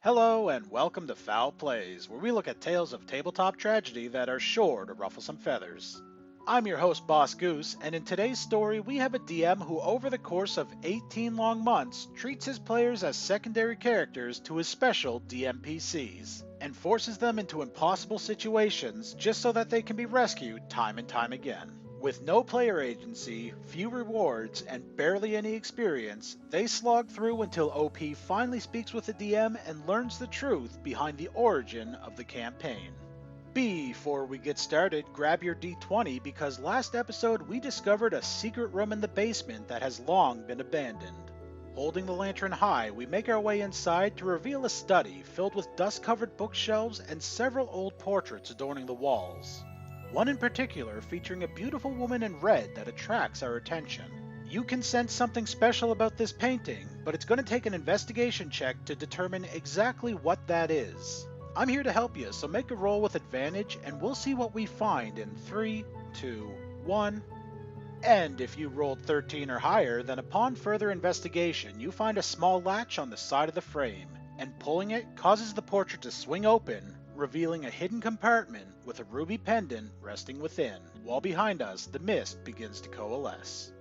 Hello and welcome to Fowl Plays, where we look at tales of tabletop tragedy that are sure to ruffle some feathers. I'm your host, BossGoose, and in today's story we have a DM who over the course of 18 long months treats his players as secondary characters to his special DMPCs, and forces them into impossible situations just so that they can be rescued time and time again. With no player agency, few rewards, and barely any experience, they slog through until OP finally speaks with the DM and learns the truth behind the origin of the campaign. Before we get started, grab your D20 because last episode we discovered a secret room in the basement that has long been abandoned. Holding the lantern high, we make our way inside to reveal a study filled with dust-covered bookshelves and several old portraits adorning the walls. One in particular featuring a beautiful woman in red that attracts our attention. You can sense something special about this painting, but it's going to take an investigation check to determine exactly what that is. I'm here to help you, so make a roll with advantage and we'll see what we find in 3, 2, 1. And if you rolled 13 or higher, then upon further investigation you find a small latch on the side of the frame, and pulling it causes the portrait to swing open, revealing a hidden compartment with a ruby pendant resting within, while behind us the mist begins to coalesce.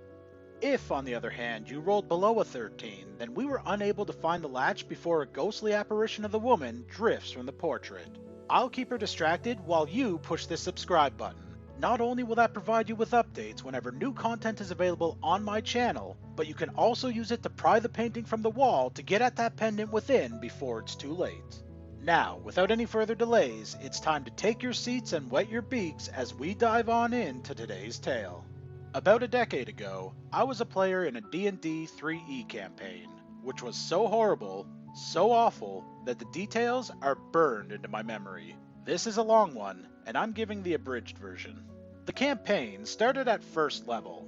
If, on the other hand, you rolled below a 13, then we were unable to find the latch before a ghostly apparition of the woman drifts from the portrait. I'll keep her distracted while you push the subscribe button. Not only will that provide you with updates whenever new content is available on my channel, but you can also use it to pry the painting from the wall to get at that pendant within before it's too late. Now, without any further delays, it's time to take your seats and wet your beaks as we dive on into today's tale. About a decade ago, I was a player in a D&D 3E campaign, which was so horrible, so awful, that the details are burned into my memory. This is a long one, and I'm giving the abridged version. The campaign started at first level.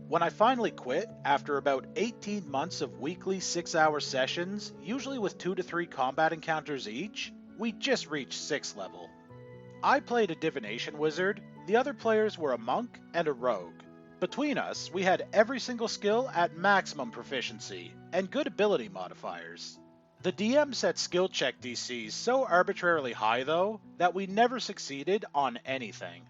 When I finally quit, after about 18 months of weekly 6-hour sessions, usually with 2 to 3 combat encounters each, we just reached 6th level. I played a divination wizard, the other players were a monk and a rogue. Between us, we had every single skill at maximum proficiency, and good ability modifiers. The DM set skill check DCs so arbitrarily high though, that we never succeeded on anything.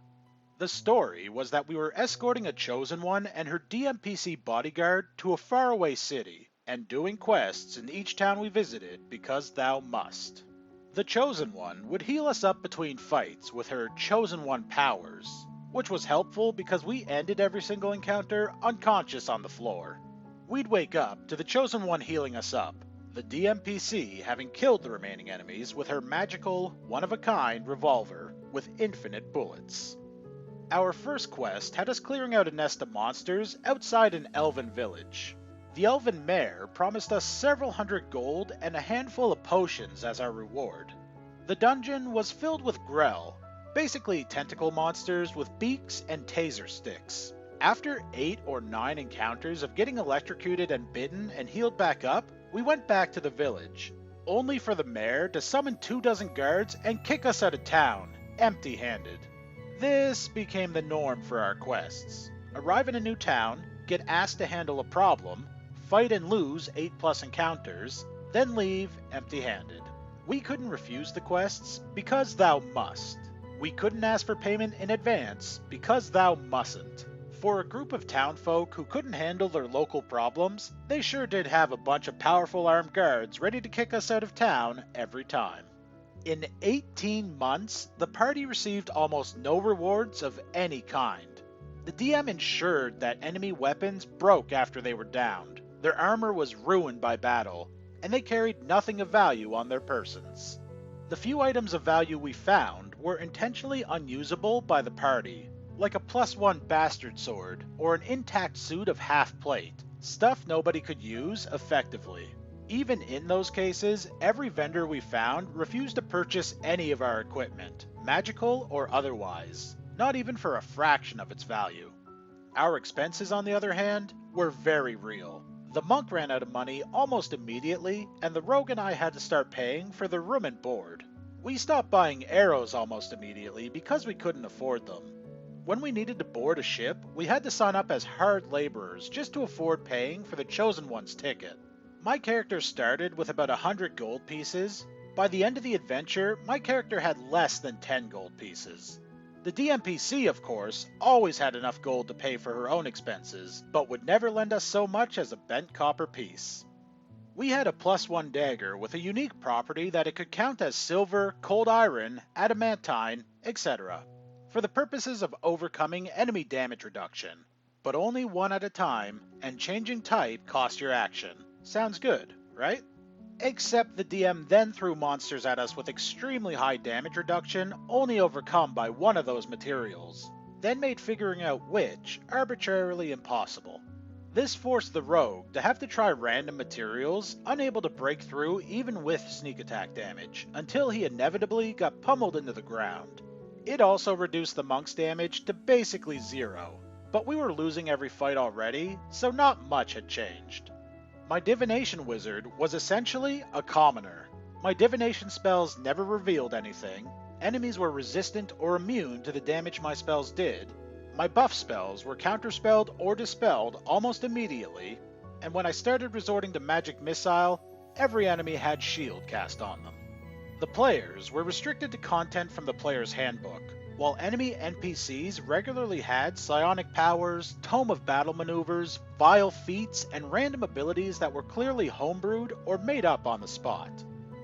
The story was that we were escorting a Chosen One and her DMPC bodyguard to a faraway city, and doing quests in each town we visited because thou must. The Chosen One would heal us up between fights with her Chosen One powers, which was helpful because we ended every single encounter unconscious on the floor. We'd wake up to the Chosen One healing us up, the DMPC having killed the remaining enemies with her magical, one-of-a-kind revolver with infinite bullets. Our first quest had us clearing out a nest of monsters outside an elven village. The elven mayor promised us several hundred gold and a handful of potions as our reward. The dungeon was filled with grell, basically tentacle monsters with beaks and taser sticks. After 8 or 9 encounters of getting electrocuted and bitten and healed back up, we went back to the village, only for the mayor to summon 24 guards and kick us out of town, empty-handed. This became the norm for our quests. Arrive in a new town, get asked to handle a problem, fight and lose 8+ encounters, then leave empty-handed. We couldn't refuse the quests because thou must. We couldn't ask for payment in advance because thou mustn't. For a group of townfolk who couldn't handle their local problems, they sure did have a bunch of powerful armed guards ready to kick us out of town every time. In 18 months, the party received almost no rewards of any kind. The DM ensured that enemy weapons broke after they were downed, their armor was ruined by battle, and they carried nothing of value on their persons. The few items of value we found were intentionally unusable by the party, like a +1 bastard sword or an intact suit of half plate, stuff nobody could use effectively. Even in those cases, every vendor we found refused to purchase any of our equipment, magical or otherwise, not even for a fraction of its value. Our expenses, on the other hand, were very real. The monk ran out of money almost immediately, and the rogue and I had to start paying for the room and board. We stopped buying arrows almost immediately because we couldn't afford them. When we needed to board a ship, we had to sign up as hard laborers just to afford paying for the Chosen One's ticket. My character started with about 100 gold pieces, By the end of the adventure, my character had less than 10 gold pieces. The DMPC, of course, always had enough gold to pay for her own expenses, but would never lend us so much as a bent copper piece. We had a +1 dagger with a unique property that it could count as silver, cold iron, adamantine, etc., for the purposes of overcoming enemy damage reduction, but only one at a time, and changing type cost your action. Sounds good, right? Except the DM then threw monsters at us with extremely high damage reduction, only overcome by one of those materials, then made figuring out which arbitrarily impossible. This forced the rogue to have to try random materials, unable to break through even with sneak attack damage, until he inevitably got pummeled into the ground. It also reduced the monk's damage to basically 0, but we were losing every fight already, so not much had changed. My divination wizard was essentially a commoner. My divination spells never revealed anything, enemies were resistant or immune to the damage my spells did, my buff spells were counterspelled or dispelled almost immediately, and when I started resorting to magic missile, every enemy had shield cast on them. The players were restricted to content from the player's handbook, while enemy NPCs regularly had psionic powers, tome of battle maneuvers, vile feats, and random abilities that were clearly homebrewed or made up on the spot.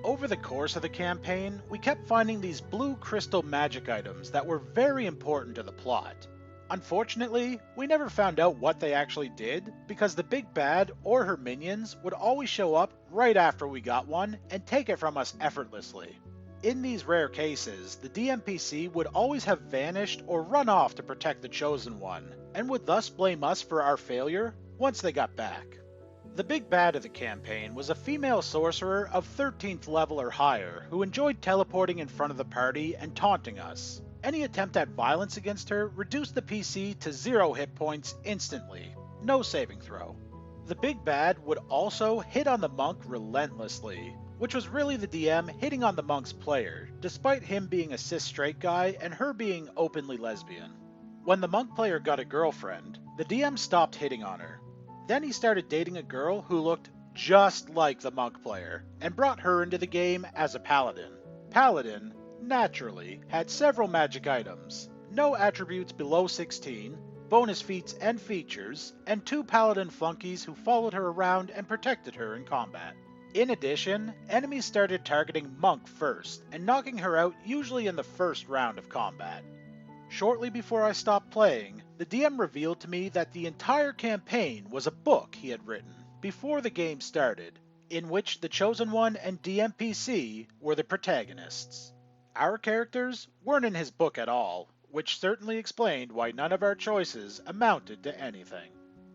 Over the course of the campaign, we kept finding these blue crystal magic items that were very important to the plot. Unfortunately, we never found out what they actually did, because the big bad or her minions would always show up right after we got one and take it from us effortlessly. In these rare cases, the DMPC would always have vanished or run off to protect the Chosen One, and would thus blame us for our failure once they got back. The big bad of the campaign was a female sorcerer of 13th level or higher who enjoyed teleporting in front of the party and taunting us. Any attempt at violence against her reduced the PC to 0 hit points instantly, no saving throw. The big bad would also hit on the monk relentlessly, which was really the DM hitting on the monk's player, despite him being a cis straight guy and her being openly lesbian. When the monk player got a girlfriend, the DM stopped hitting on her. Then he started dating a girl who looked just like the monk player, and brought her into the game as a paladin. Paladin, naturally, had several magic items, no attributes below 16, bonus feats and features, and 2 paladin flunkies who followed her around and protected her in combat. In addition, enemies started targeting Monk first, and knocking her out usually in the first round of combat. Shortly before I stopped playing, the DM revealed to me that the entire campaign was a book he had written before the game started, in which the Chosen One and DMPC were the protagonists. Our characters weren't in his book at all, which certainly explained why none of our choices amounted to anything.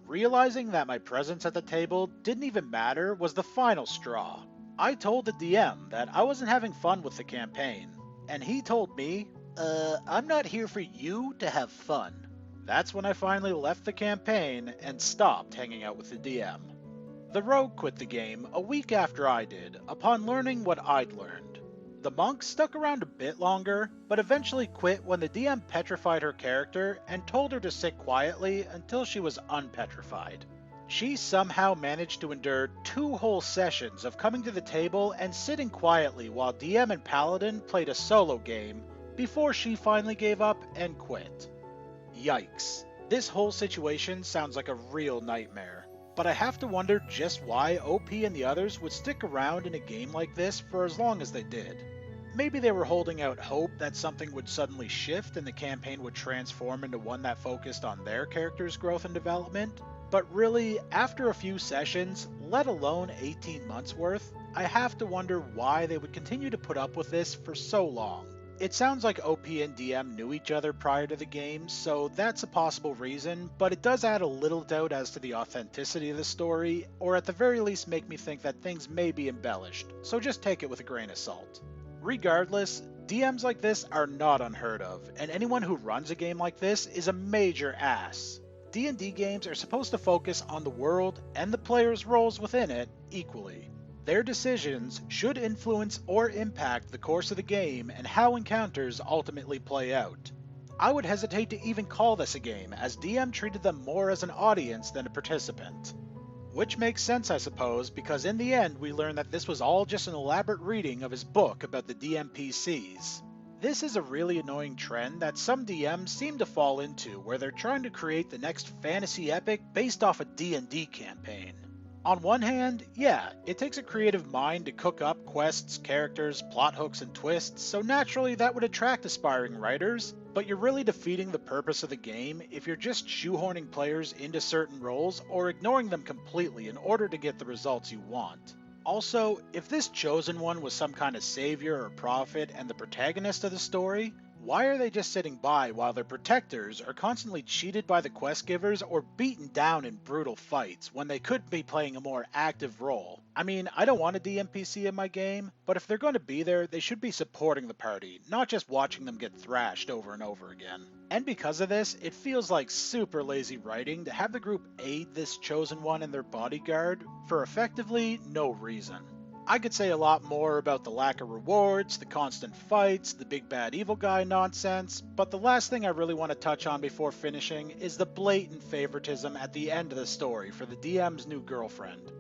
Realizing that my presence at the table didn't even matter was the final straw. I told the DM that I wasn't having fun with the campaign, and he told me, I'm not here for you to have fun. That's when I finally left the campaign and stopped hanging out with the DM. The rogue quit the game a week after I did, upon learning what I'd learned. The monk stuck around a bit longer, but eventually quit when the DM petrified her character and told her to sit quietly until she was unpetrified. She somehow managed to endure 2 whole sessions of coming to the table and sitting quietly while DM and Paladin played a solo game before she finally gave up and quit. Yikes. This whole situation sounds like a real nightmare, but I have to wonder just why OP and the others would stick around in a game like this for as long as they did. Maybe they were holding out hope that something would suddenly shift and the campaign would transform into one that focused on their character's growth and development, but really, after a few sessions, let alone 18 months worth, I have to wonder why they would continue to put up with this for so long. It sounds like OP and DM knew each other prior to the game, so that's a possible reason, but it does add a little doubt as to the authenticity of the story, or at the very least make me think that things may be embellished, so just take it with a grain of salt. Regardless, DMs like this are not unheard of, and anyone who runs a game like this is a major ass. D&D games are supposed to focus on the world and the players' roles within it equally. Their decisions should influence or impact the course of the game and how encounters ultimately play out. I would hesitate to even call this a game, as DM treated them more as an audience than a participant. Which makes sense, I suppose, because in the end we learn that this was all just an elaborate reading of his book about the DMPCs. This is a really annoying trend that some DMs seem to fall into, where they're trying to create the next fantasy epic based off a D&D campaign. On one hand, yeah, it takes a creative mind to cook up quests, characters, plot hooks, and twists, so naturally that would attract aspiring writers, but you're really defeating the purpose of the game if you're just shoehorning players into certain roles or ignoring them completely in order to get the results you want. Also, if this chosen one was some kind of savior or prophet and the protagonist of the story, why are they just sitting by while their protectors are constantly cheated by the quest givers or beaten down in brutal fights when they could be playing a more active role? I mean, I don't want a DMPC in my game, but if they're going to be there, they should be supporting the party, not just watching them get thrashed over and over again. And because of this, it feels like super lazy writing to have the group aid this chosen one and their bodyguard for effectively no reason. I could say a lot more about the lack of rewards, the constant fights, the big bad evil guy nonsense, but the last thing I really want to touch on before finishing is the blatant favoritism at the end of the story for the DM's new girlfriend.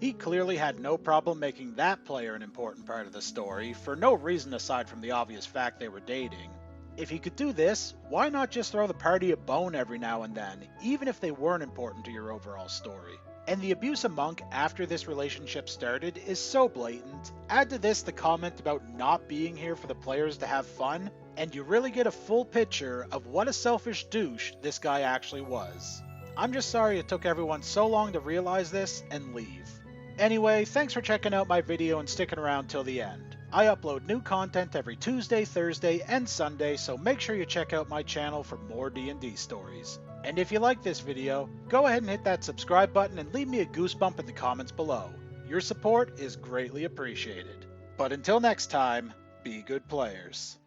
He clearly had no problem making that player an important part of the story, for no reason aside from the obvious fact they were dating. If he could do this, why not just throw the party a bone every now and then, even if they weren't important to your overall story? And the abuse of Monk after this relationship started is so blatant. Add to this the comment about not being here for the players to have fun, and you really get a full picture of what a selfish douche this guy actually was. I'm just sorry it took everyone so long to realize this and leave. Anyway, thanks for checking out my video and sticking around till the end. I upload new content every Tuesday, Thursday, and Sunday, so make sure you check out my channel for more D&D stories. And if you like this video, go ahead and hit that subscribe button and leave me a goosebump in the comments below. Your support is greatly appreciated. But until next time, be good players.